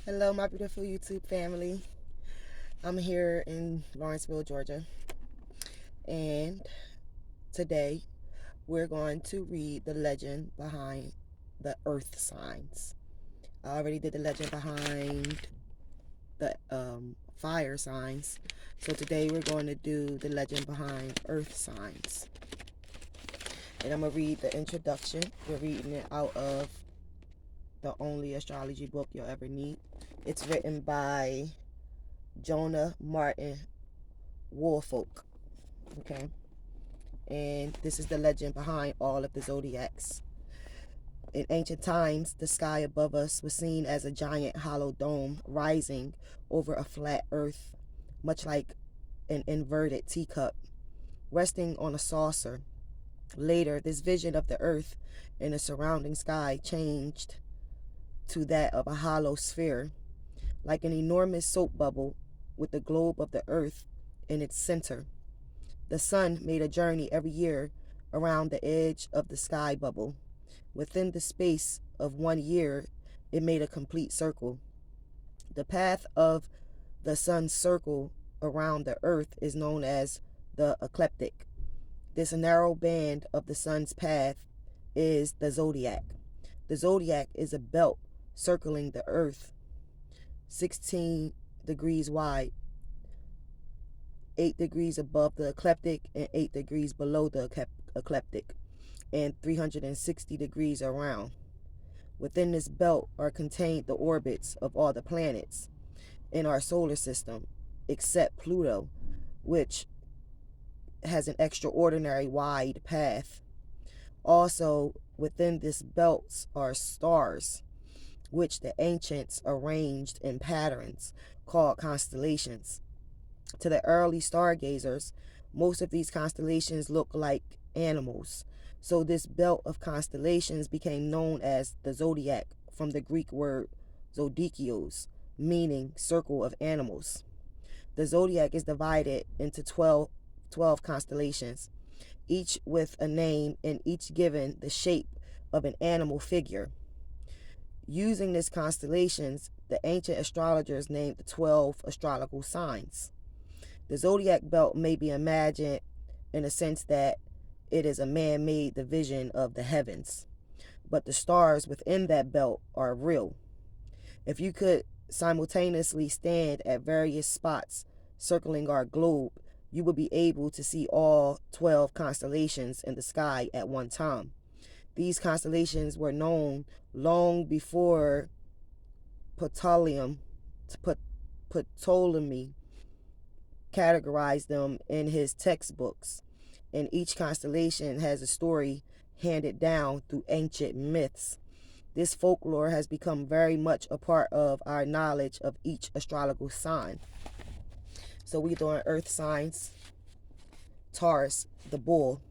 Hello, my beautiful YouTube family. I'm here in Lawrenceville, Georgia, and today we're going to read the legend behind the earth signs. I already did the legend behind the fire signs, so today we're going to do the legend behind earth signs. And I'm going to read the introduction. We're reading it out of the only astrology book you'll ever need. It's written by Jonah Martin Woolfolk. Okay, and this is the legend behind all of the zodiacs. In ancient times, the sky above us was seen as a giant hollow dome rising over a flat earth, much like an inverted teacup resting on a saucer. Later, this vision of the earth and the surrounding sky changed to that of a hollow sphere, like an enormous soap bubble with the globe of the earth in its center. The sun made a journey every year around the edge of the sky bubble. Within the space of 1 year, it made a complete circle. The path of the sun's circle around the earth is known as the ecliptic. This narrow band of the sun's path is the zodiac. The zodiac is a belt circling the earth, 16 degrees wide, 8 degrees above the ecliptic and 8 degrees below the ecliptic, and 360 degrees around. Within this belt are contained the orbits of all the planets in our solar system, except Pluto, which has an extraordinary wide path. Also, within this belt are stars, which the ancients arranged in patterns called constellations. To the early stargazers, most of these constellations look like animals. So this belt of constellations became known as the zodiac, from the Greek word zodikios, meaning circle of animals. The zodiac is divided into 12 constellations, each with a name and each given the shape of an animal figure. Using these constellations, the ancient astrologers named the 12 astrological signs. The zodiac belt may be imagined in a sense that it is a man-made division of the heavens, but the stars within that belt are real. If you could simultaneously stand at various spots circling our globe, you would be able to see all 12 constellations in the sky at one time. These constellations were known long before Ptolemy categorized them in his textbooks, and each constellation has a story handed down through ancient myths. This folklore has become very much a part of our knowledge of each astrological sign. So we're doing earth signs. Taurus, the bull.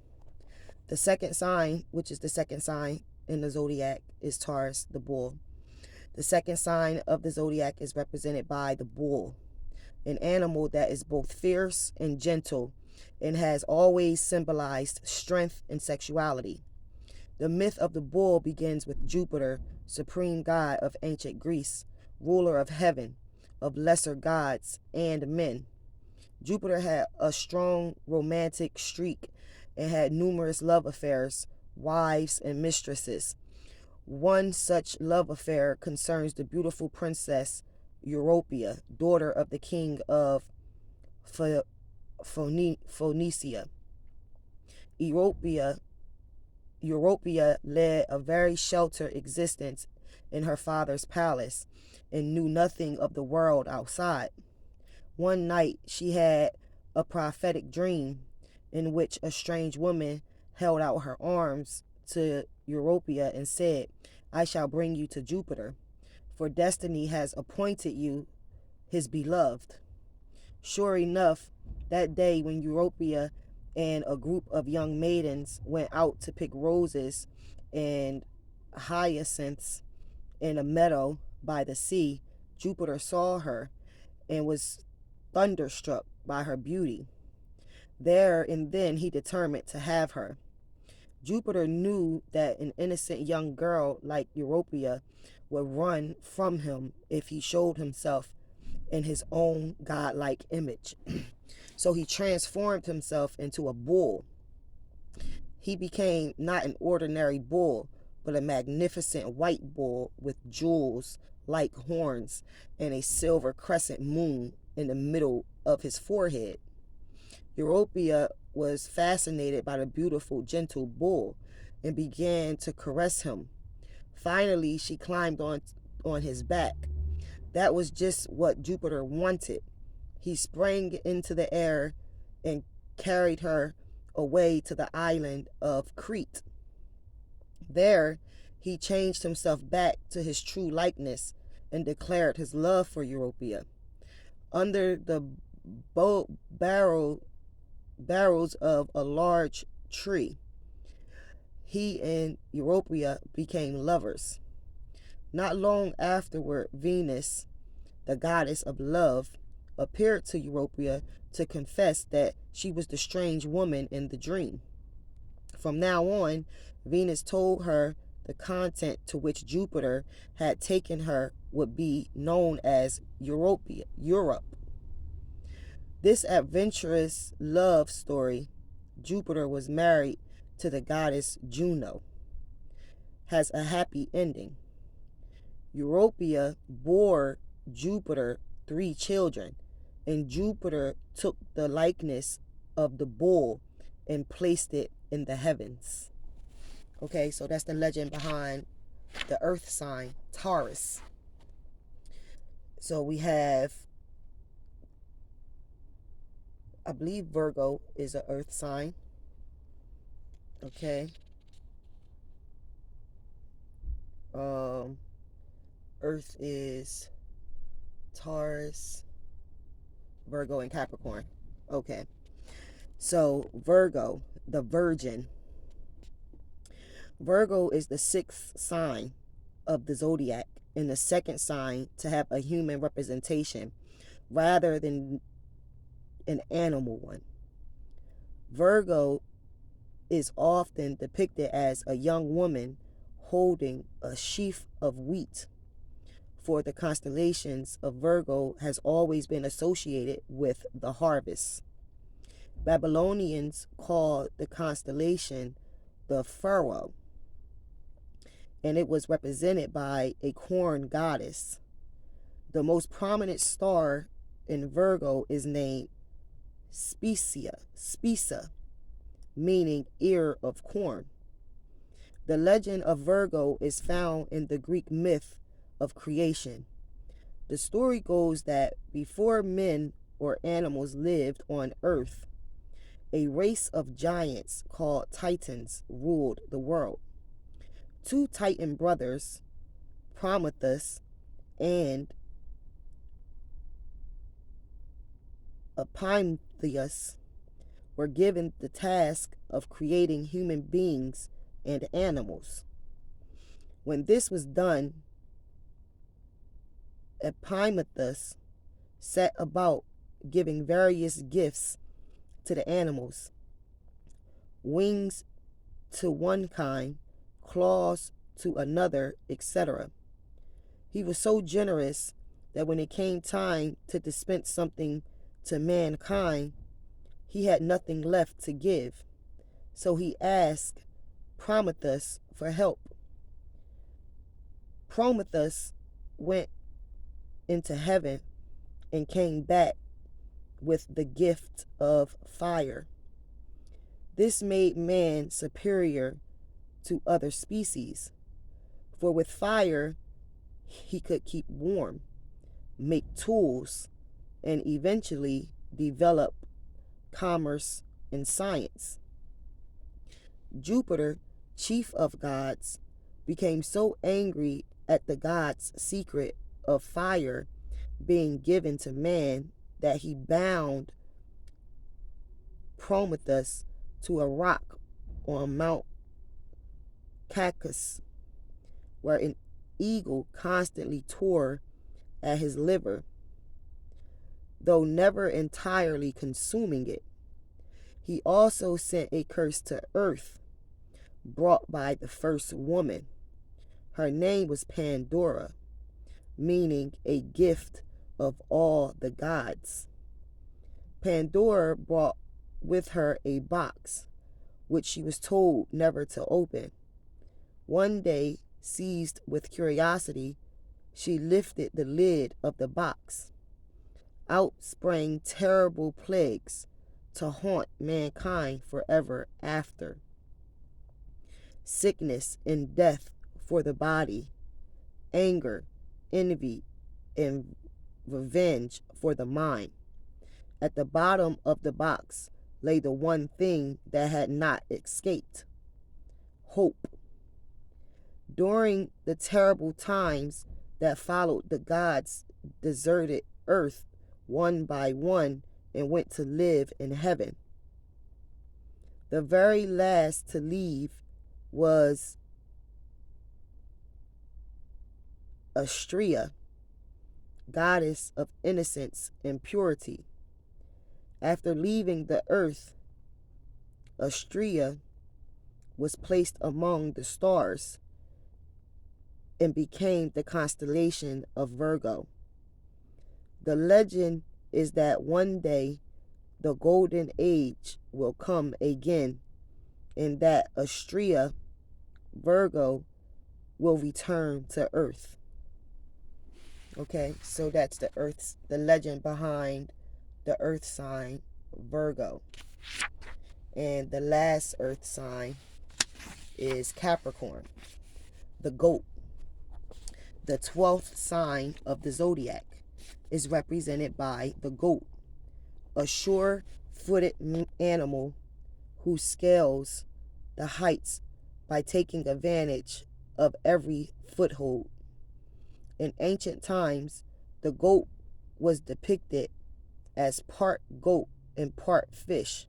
The second sign, which is the second sign in the zodiac, is Taurus, the bull. The second sign of the zodiac is represented by the bull, an animal that is both fierce and gentle and has always symbolized strength and sexuality. The myth of the bull begins with Jupiter, supreme god of ancient Greece, ruler of heaven, of lesser gods and men. Jupiter had a strong romantic streak and had numerous love affairs, wives, and mistresses. One such love affair concerns the beautiful princess Europia, daughter of the king of Phoenicia. Europia led a very sheltered existence in her father's palace and knew nothing of the world outside. One night she had a prophetic dream in which a strange woman held out her arms to Europia and said, "I shall bring you to Jupiter, for destiny has appointed you his beloved." Sure enough, that day when Europia and a group of young maidens went out to pick roses and hyacinths in a meadow by the sea, Jupiter saw her and was thunderstruck by her beauty. There and then he determined to have her. Jupiter knew that an innocent young girl like Europia would run from him if he showed himself in his own godlike image. So he transformed himself into a bull. He became not an ordinary bull, but a magnificent white bull with jewels like horns and a silver crescent moon in the middle of his forehead. Europia was fascinated by the beautiful, gentle bull and began to caress him. Finally, she climbed on his back. That was just what Jupiter wanted. He sprang into the air and carried her away to the island of Crete. There, he changed himself back to his true likeness and declared his love for Europia. Under the barrels of a large tree, he and Europia became lovers. Not long afterward, Venus, the goddess of love, appeared to Europia to confess that she was the strange woman in the dream. From now on, Venus told her the continent to which Jupiter had taken her would be known as Europe. This adventurous love story, Jupiter was married to the goddess Juno, has a happy ending. Europia bore Jupiter 3 children, and Jupiter took the likeness of the bull and placed it in the heavens. Okay, so that's the legend behind the earth sign, Taurus. So we have, I believe Virgo is an earth sign. Okay. Earth is Taurus, Virgo, and Capricorn. Okay. So Virgo, the Virgin. Virgo is the 6th sign of the zodiac and the 2nd sign to have a human representation rather than an animal one. Virgo is often depicted as a young woman holding a sheaf of wheat, for the constellations of Virgo has always been associated with the harvest. Babylonians called the constellation the Pharaoh, and it was represented by a corn goddess. The most prominent star in Virgo is named Spica, meaning ear of corn. The legend of Virgo is found in the Greek myth of creation. The story goes that before men or animals lived on earth, a race of giants called Titans ruled the world. 2 Titan brothers, Prometheus and Epimetheus, were given the task of creating human beings and animals. When this was done, Epimetheus set about giving various gifts to the animals: wings to one kind, claws to another, etc. He was so generous that when it came time to dispense something to mankind, he had nothing left to give. So he asked Prometheus for help. Prometheus went into heaven and came back with the gift of fire. This made man superior to other species, for with fire he could keep warm, make tools, and eventually develop commerce and science. Jupiter, chief of gods, became so angry at the god's secret of fire being given to man that he bound Prometheus to a rock on Mount Caucasus, where an eagle constantly tore at his liver, though never entirely consuming it. He also sent a curse to earth, brought by the first woman. Her name was Pandora, meaning a gift of all the gods. Pandora brought with her a box, which she was told never to open. One day, seized with curiosity, she lifted the lid of the box. Out sprang terrible plagues to haunt mankind forever after. Sickness and death for the body, anger, envy, and revenge for the mind. At the bottom of the box lay the one thing that had not escaped: hope. During the terrible times that followed, the gods deserted earth one by one and went to live in heaven. The very last to leave was Astrea, goddess of innocence and purity. After leaving the earth, Astrea was placed among the stars and became the constellation of Virgo. The legend is that one day the golden age will come again, and that Astrea, Virgo, will return to Earth. Okay, so that's the legend behind the Earth sign, Virgo. And the last Earth sign is Capricorn, the goat. The 12th sign of the zodiac is represented by the goat, a sure-footed animal who scales the heights by taking advantage of every foothold. In ancient times, the goat was depicted as part goat and part fish,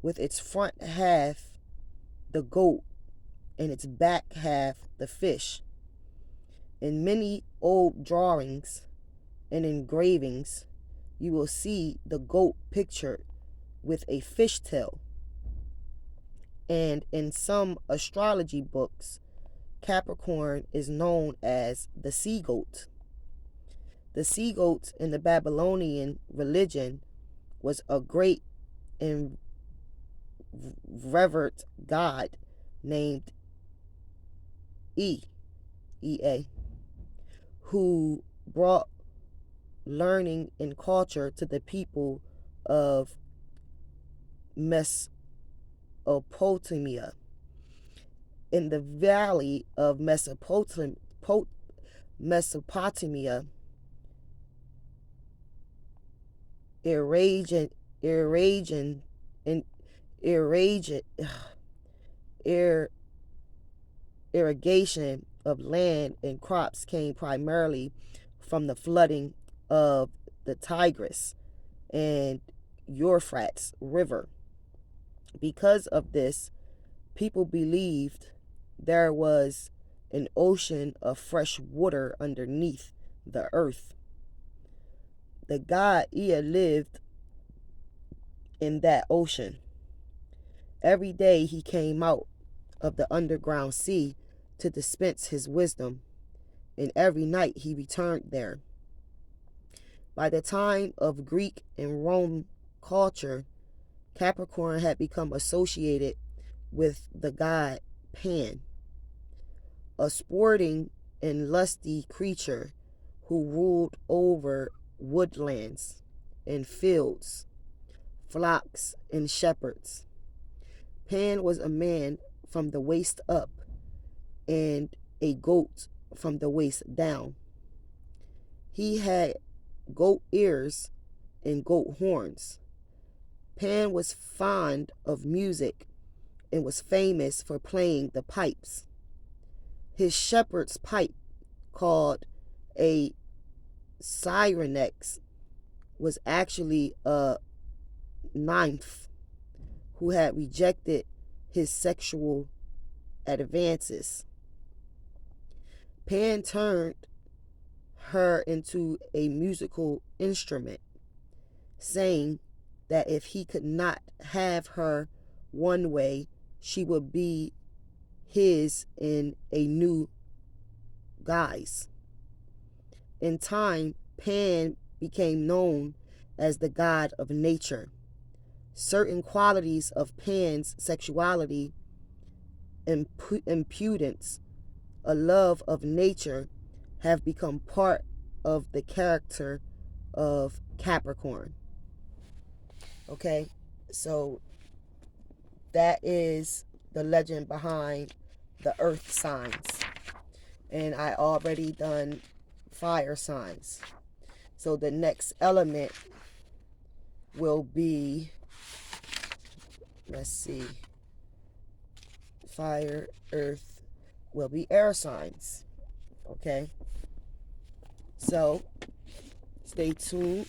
with its front half the goat and its back half the fish. In many old drawings and engravings, you will see the goat pictured with a fishtail. And in some astrology books, Capricorn is known as the sea goat. The sea goat in the Babylonian religion was a great and revered god named Eath, E-A, who brought learning and culture to the people of Mesopotamia. In the valley of Mesopotamia, irrigation of land and crops came primarily from the flooding of the Tigris and Euphrates River. Because of this, people believed there was an ocean of fresh water underneath the earth. The god Ea lived in that ocean. Every day he came out of the underground sea to dispense his wisdom, and every night he returned there. By the time of Greek and Rome culture, Capricorn had become associated with the god Pan, a sporting and lusty creature who ruled over woodlands and fields, flocks and shepherds. Pan was a man from the waist up and a goat from the waist down. He had goat ears and goat horns. Pan was fond of music and was famous for playing the pipes. His shepherd's pipe, called a syrinx, was actually a nymph who had rejected his sexual advances. Pan turned her into a musical instrument, saying that if he could not have her one way, she would be his in a new guise. In time, Pan became known as the god of nature. Certain qualities of Pan's sexuality, impudence, a love of nature, have become part of the character of Capricorn. Okay, so that is the legend behind the earth signs. And I already done fire signs. So the next element will be, let's see, fire, earth will be air signs. Okay, so stay tuned.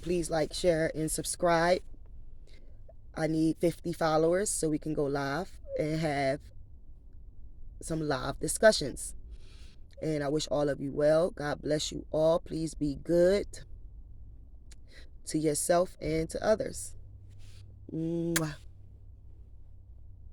Please like, share, and subscribe. I need 50 followers so we can go live and have some live discussions. And I wish all of you well. God bless you all. Please be good to yourself and to others. Mwah.